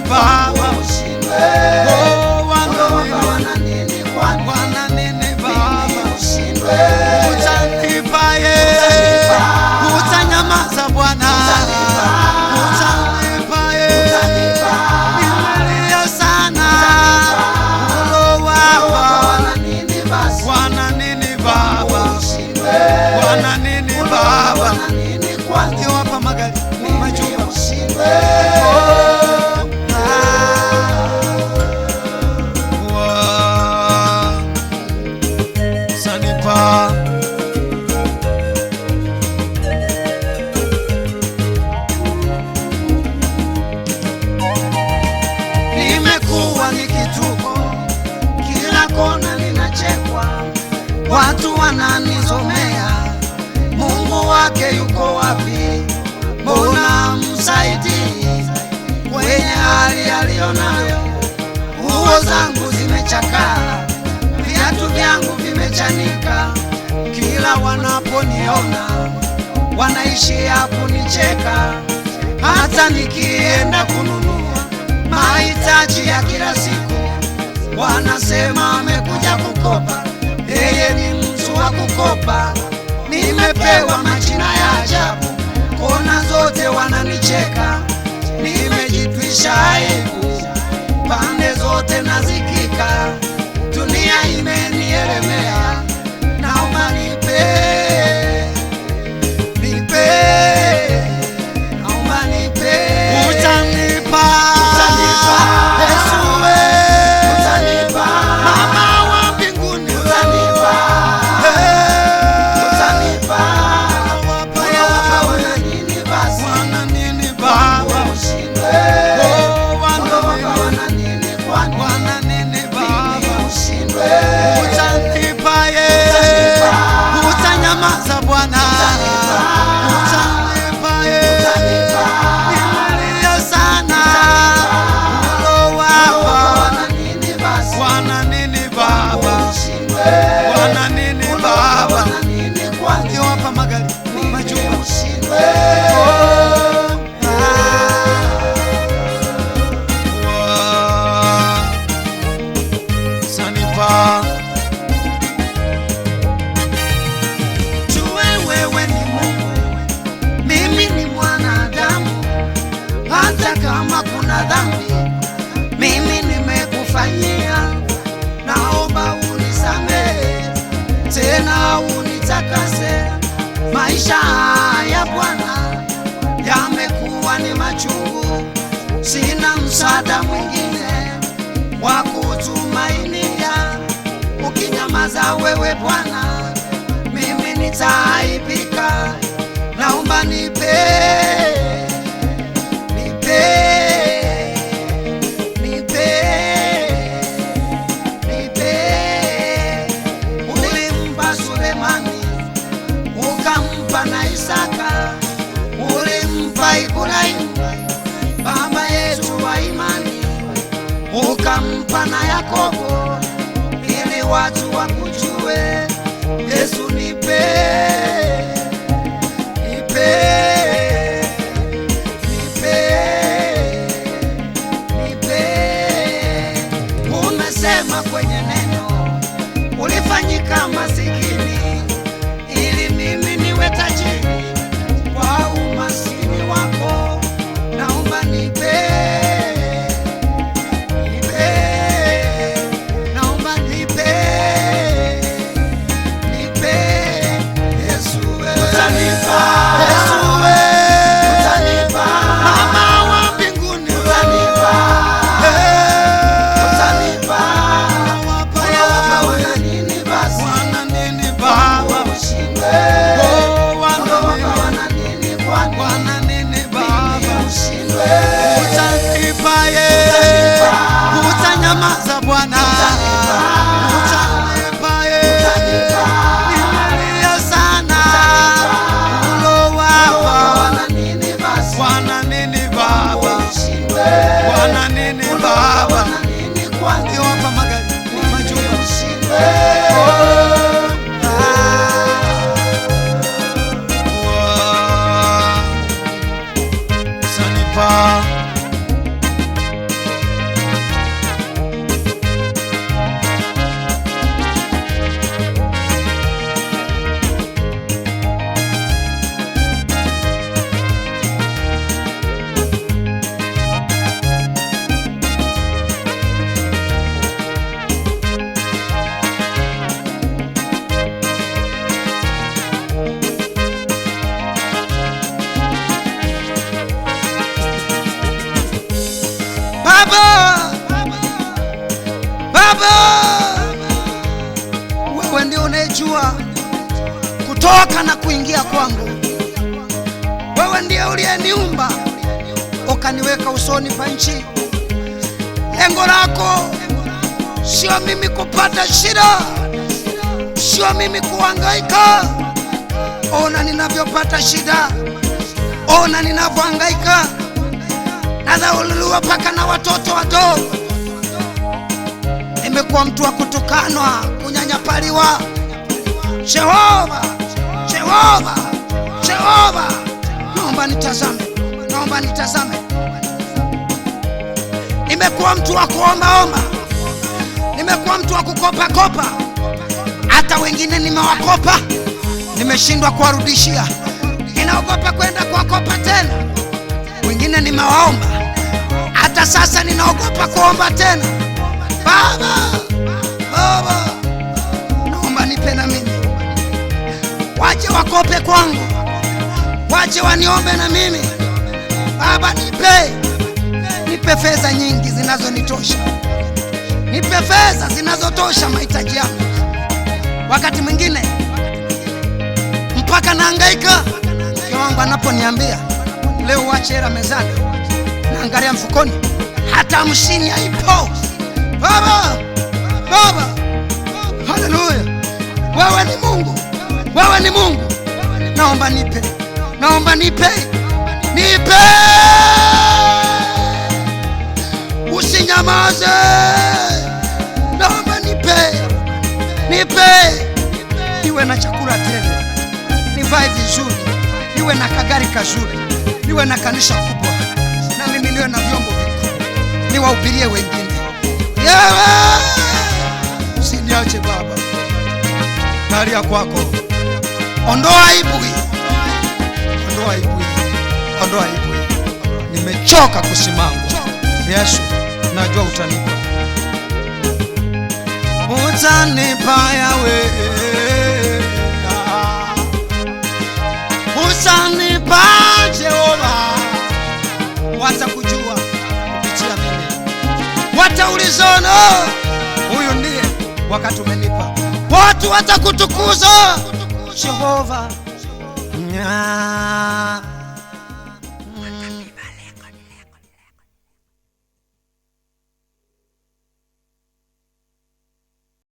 Baba? ushindwe. Oh, Wana nini kwani? wana nini Baba? Ushindwe. Utanipa utanyamaza Bwana, utanipa nimelia sana. Oh Baba, wana nini Baba? Wana nini Baba? Ukiwapa magari majumba sanipa nimekuwa ni kituko, kila kona ninachekwa, watu wananizomea. Mungu wake yuko wapi? Mbona msaidii kwenye hali aliyonayo? Nguo zangu zimechakaa, viatu vyangu vimechanika, kila wanaponiona wanaishia kunicheka. Hata nikienda kununua mahitaji ya kila siku, wanasema amekuja kukopa, yeye ni mtu wa kukopa. Nimepewa majina ya ajabu, kona zote wananicheka. Nimejitwisha aibu, pande zote nazikika. Dunia imenielemea, naomba nipe, naomba nipe. Utanipa Yesu, utanipa Mama wa mbinguni, utanipa wana nini Baba? Wana nini Baba? Utanipa utanyamaza Bwana, utanipa nimelia sana. Oh Baba, wana nini Baba? Wana nini Baba? Ukiwapa magari majumba sanipa tuwe wewe ni Mungu, mimi ni mwanadamu. Hata kama kuna dhambi mimi nimekufanyia, naomba unisamehe, tena unitakase. Maisha haya Bwana yamekuwa ni machungu, sina msaada mwingine wa kutumainia. Ukinyamaza wewe Bwana, mimi nitaaibika. Naomba nipe, ulimpa Sulemani, ukampa na Isaka, ulimpa Ibrahimu baba yetu wa imani, ukampa na Yakobo ili watu wakujue. Yesu nipe, umesema kwenye neno ulifanyika masikini ili mimi niwe tajiri kwa umaskini wako. Naomba nipe, naomba nipe Yesu, utanipa Yesu, utanipa Mama wa mbinguni, utanipa wana nini basi? Wana nini Baba? Wana nini kwani? Wana nini Baba? Utanipa utanyamaza Bwana, utanipa nimelia sana. Oh Baba, wana nini Baba? Wana nini Baba? Ukiwapa magari majumba sanipa Baba, Baba, wewe ndio unayejua kutoka na kuingia kwangu. Wewe ndiye uliyeniumba ukaniweka usoni pa nchi. Lengo lako sio mimi kupata shida, sio mimi kuhangaika. Ona ninavyopata shida, ona ninavyohangaika, nadhulumiwa paka na watoto wadogo. Nimekuwa mtu wa kutukanwa, kunyanyapaliwa. Jehova, Jehova, Jehova, naomba nitazame, naomba nitazame. Nimekuwa mtu wa kuombaomba, nimekuwa mtu wa kukopa. Hata wengine nimewakopa, nimeshindwa kuwarudishia. Ninaogopa kwenda kuwakopa tena. Wengine nimewaomba, hata sasa ninaogopa kuomba tena. Baba, Baba, naomba nipe na mimi. Waje wakope kwangu, waje waniombe na mimi. Baba, nipe fedha nyingi zinazonitosha, nipe fedha zinazotosha mahitaji yangu. Wakati mwingine mpaka nahangaika, mke wangu anaponiambia leo uache hela mezani, naangalia mfukoni, hata 50 haipo. Baba, Baba, haleluya, wewe ni Mungu, wewe ni Mungu. Naomba nipe, naomba nipe, nipe, usinyamaze. Naomba nipe, nipe, niwe na chakula tele, nivae vizuri, niwe na kagari kazuri, niwe na kanisa kubwa, na mimi niwe na vyombo vikubwa, niwahubirie wengine. Yewe, usiniache Baba, nalia kwako. Ondoa aibu hii, ondoa aibu hii, ondoa aibu hii. Nimechoka kusimama. Yesu, najua utanipa, utanipa yawe, utanipa Jehova. Watakujua kupitia mimi, wataulizana huyu ndiye wakati umenipa. Watu watakutukuza Jehova.